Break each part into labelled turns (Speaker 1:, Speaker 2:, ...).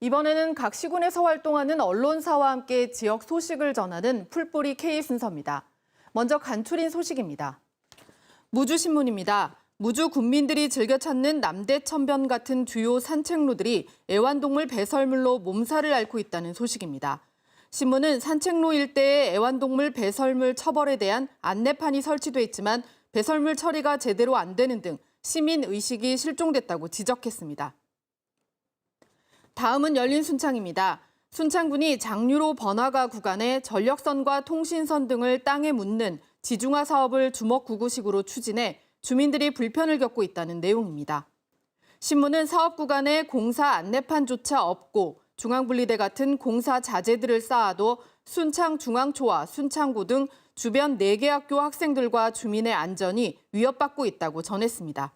Speaker 1: 이번에는 각 시군에서 활동하는 언론사와 함께 지역 소식을 전하는 풀뿌리 K 순서입니다. 먼저 간추린 소식입니다. 무주신문입니다. 무주 군민들이 즐겨 찾는 남대천변 같은 주요 산책로들이 애완동물 배설물로 몸살을 앓고 있다는 소식입니다. 신문은 산책로 일대의 애완동물 배설물 처벌에 대한 안내판이 설치돼 있지만 배설물 처리가 제대로 안 되는 등 시민 의식이 실종됐다고 지적했습니다. 다음은 열린 순창입니다. 순창군이 장류로 번화가 구간에 전력선과 통신선 등을 땅에 묻는 지중화 사업을 주먹구구식으로 추진해 주민들이 불편을 겪고 있다는 내용입니다. 신문은 사업 구간에 공사 안내판조차 없고 중앙분리대 같은 공사 자재들을 쌓아도 순창중앙초와 순창고 등 주변 4개 학교 학생들과 주민의 안전이 위협받고 있다고 전했습니다.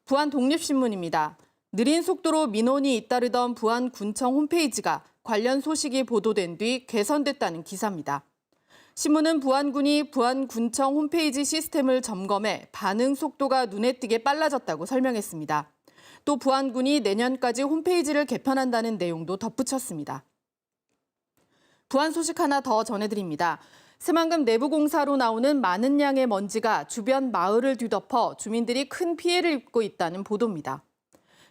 Speaker 1: 부안독립신문입니다. 느린 속도로 민원이 잇따르던 부안군청 홈페이지가 관련 소식이 보도된 뒤 개선됐다는 기사입니다. 신문은 부안군이 부안군청 홈페이지 시스템을 점검해 반응 속도가 눈에 띄게 빨라졌다고 설명했습니다. 또 부안군이 내년까지 홈페이지를 개편한다는 내용도 덧붙였습니다. 부안 소식 하나 더 전해드립니다. 새만금 내부 공사로 나오는 많은 양의 먼지가 주변 마을을 뒤덮어 주민들이 큰 피해를 입고 있다는 보도입니다.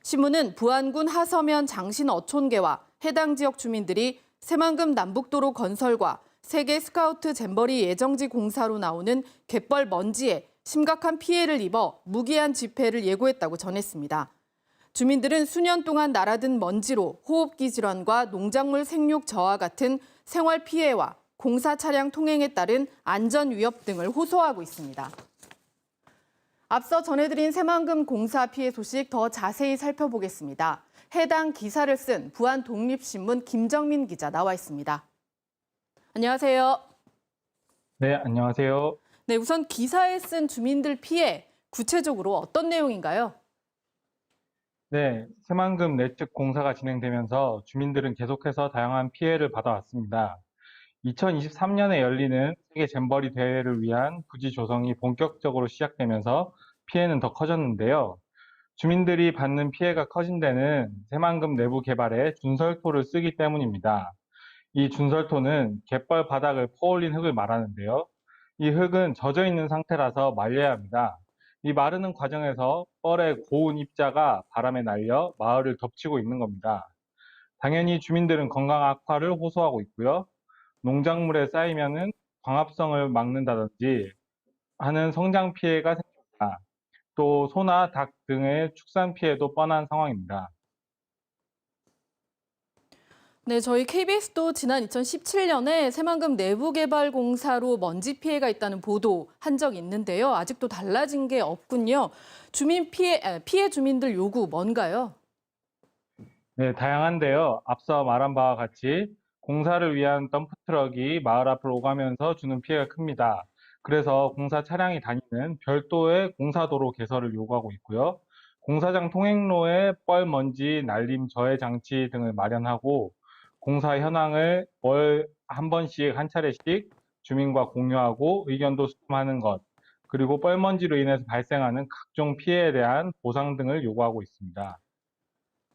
Speaker 1: 신문은 부안군 하서면 장신 어촌계와 해당 지역 주민들이 새만금 남북도로 건설과 세계 스카우트 잼버리 예정지 공사로 나오는 갯벌 먼지에 심각한 피해를 입어 무기한 집회를 예고했다고 전했습니다. 주민들은 수년 동안 날아든 먼지로 호흡기 질환과 농작물 생육 저하 같은 생활 피해와 공사 차량 통행에 따른 안전 위협 등을 호소하고 있습니다. 앞서 전해드린 새만금 공사 피해 소식 더 자세히 살펴보겠습니다. 해당 기사를 쓴 부안독립신문 김정민 기자 나와 있습니다. 안녕하세요.
Speaker 2: 네, 안녕하세요.
Speaker 1: 네, 우선 기사에 쓴 주민들 피해 구체적으로 어떤 내용인가요?
Speaker 2: 네, 새만금 내측 공사가 진행되면서 주민들은 계속해서 다양한 피해를 받아왔습니다. 2023년에 열리는 세계 잼버리 대회를 위한 부지 조성이 본격적으로 시작되면서 피해는 더 커졌는데요. 주민들이 받는 피해가 커진 데는 새만금 내부 개발에 준설토를 쓰기 때문입니다. 이 준설토는 갯벌 바닥을 퍼올린 흙을 말하는데요. 이 흙은 젖어 있는 상태라서 말려야 합니다. 이 마르는 과정에서 뻘의 고운 입자가 바람에 날려 마을을 덮치고 있는 겁니다. 당연히 주민들은 건강 악화를 호소하고 있고요. 농작물에 쌓이면은 광합성을 막는다든지 하는 성장 피해가 생깁니다. 또 소나 닭 등의 축산 피해도 뻔한 상황입니다.
Speaker 1: 네, 저희 KBS도 지난 2017년에 새만금 내부 개발 공사로 먼지 피해가 있다는 보도 한 적이 있는데요. 아직도 달라진 게 없군요. 피해 주민들 요구 뭔가요?
Speaker 2: 네, 다양한데요. 앞서 말한 바와 같이 공사를 위한 덤프트럭이 마을 앞을 오가면서 주는 피해가 큽니다. 그래서 공사 차량이 다니는 별도의 공사도로 개설을 요구하고 있고요. 공사장 통행로에 뻘 먼지 날림 저해 장치 등을 마련하고 공사 현황을 월 한 번씩 한 차례씩 주민과 공유하고 의견도 수렴하는 것, 그리고 뻘먼지로 인해서 발생하는 각종 피해에 대한 보상 등을 요구하고 있습니다.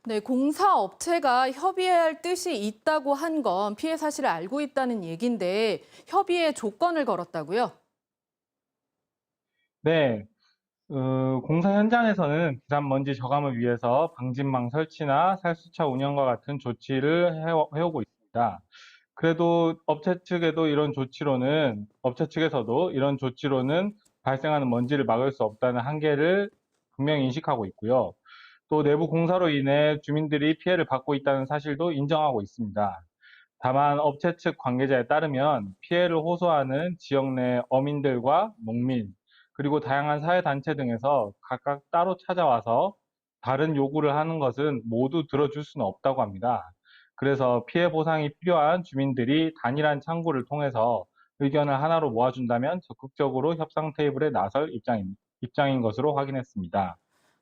Speaker 1: 네, 공사 업체가 협의해야 할 뜻이 있다고 한 건 피해 사실을 알고 있다는 얘기인데 협의의 조건을 걸었다고요?
Speaker 2: 네, 공사 현장에서는 비산 먼지 저감을 위해서 방진망 설치나 살수차 운영과 같은 조치를 해오고 있습니다. 그래도 업체 측에서도 이런 조치로는 발생하는 먼지를 막을 수 없다는 한계를 분명히 인식하고 있고요. 또 내부 공사로 인해 주민들이 피해를 받고 있다는 사실도 인정하고 있습니다. 다만 업체 측 관계자에 따르면 피해를 호소하는 지역 내 어민들과 농민, 그리고 다양한 사회단체 등에서 각각 따로 찾아와서 다른 요구를 하는 것은 모두 들어줄 수는 없다고 합니다. 그래서 피해 보상이 필요한 주민들이 단일한 창구를 통해서 의견을 하나로 모아준다면 적극적으로 협상 테이블에 나설 입장인 것으로 확인했습니다.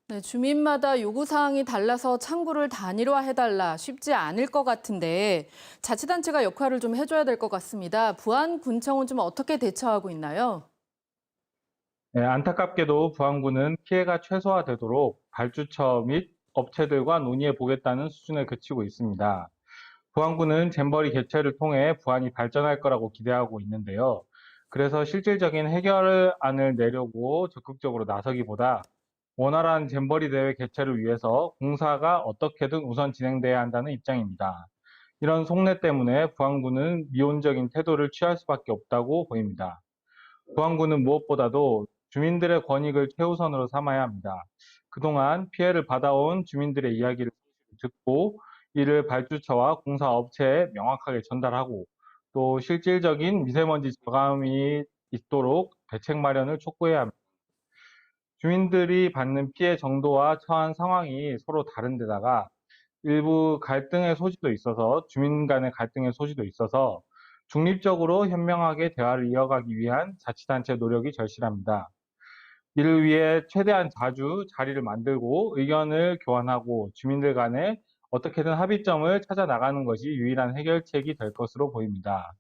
Speaker 1: 네, 주민마다 요구사항이 달라서 창구를 단일화해달라 쉽지 않을 것 같은데 자치단체가 역할을 좀 해줘야 될 것 같습니다. 부안군청은 좀 어떻게 대처하고 있나요?
Speaker 2: 네, 안타깝게도 부안군은 피해가 최소화되도록 발주처 및 업체들과 논의해 보겠다는 수준에 그치고 있습니다. 부안군은 잼버리 개최를 통해 부안이 발전할 거라고 기대하고 있는데요. 그래서 실질적인 해결안을 내려고 적극적으로 나서기보다 원활한 잼버리 대회 개최를 위해서 공사가 어떻게든 우선 진행돼야 한다는 입장입니다. 이런 속내 때문에 부안군은 미온적인 태도를 취할 수밖에 없다고 보입니다. 부안군은 무엇보다도 주민들의 권익을 최우선으로 삼아야 합니다. 그동안 피해를 받아온 주민들의 이야기를 듣고 이를 발주처와 공사업체에 명확하게 전달하고 또 실질적인 미세먼지 저감이 있도록 대책 마련을 촉구해야 합니다. 주민들이 받는 피해 정도와 처한 상황이 서로 다른 데다가 일부 갈등의 소지도 있어서 주민 간의 갈등의 소지도 있어서 중립적으로 현명하게 대화를 이어가기 위한 자치단체 노력이 절실합니다. 이를 위해 최대한 자주 자리를 만들고 의견을 교환하고 주민들 간에 어떻게든 합의점을 찾아 나가는 것이 유일한 해결책이 될 것으로 보입니다.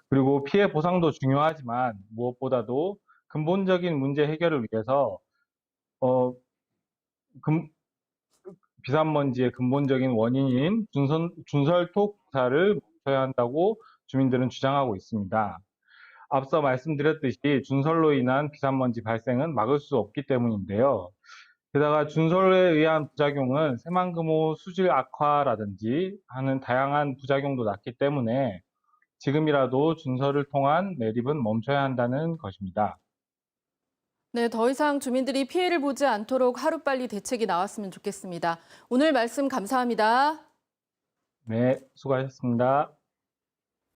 Speaker 2: 그리고 피해 보상도 중요하지만 무엇보다도 근본적인 문제 해결을 위해서 어, 근- 비산먼지의 근본적인 원인인 준설토 공사를 멈춰야 한다고 주민들은 주장하고 있습니다. 앞서 말씀드렸듯이 준설로 인한 비산먼지 발생은 막을 수 없기 때문인데요. 게다가 준설에 의한 부작용은 새만금호 수질 악화라든지 하는 다양한 부작용도 낳기 때문에 지금이라도 준설을 통한 매립은 멈춰야 한다는 것입니다.
Speaker 1: 네, 더 이상 주민들이 피해를 보지 않도록 하루빨리 대책이 나왔으면 좋겠습니다. 오늘 말씀 감사합니다.
Speaker 2: 네, 수고하셨습니다.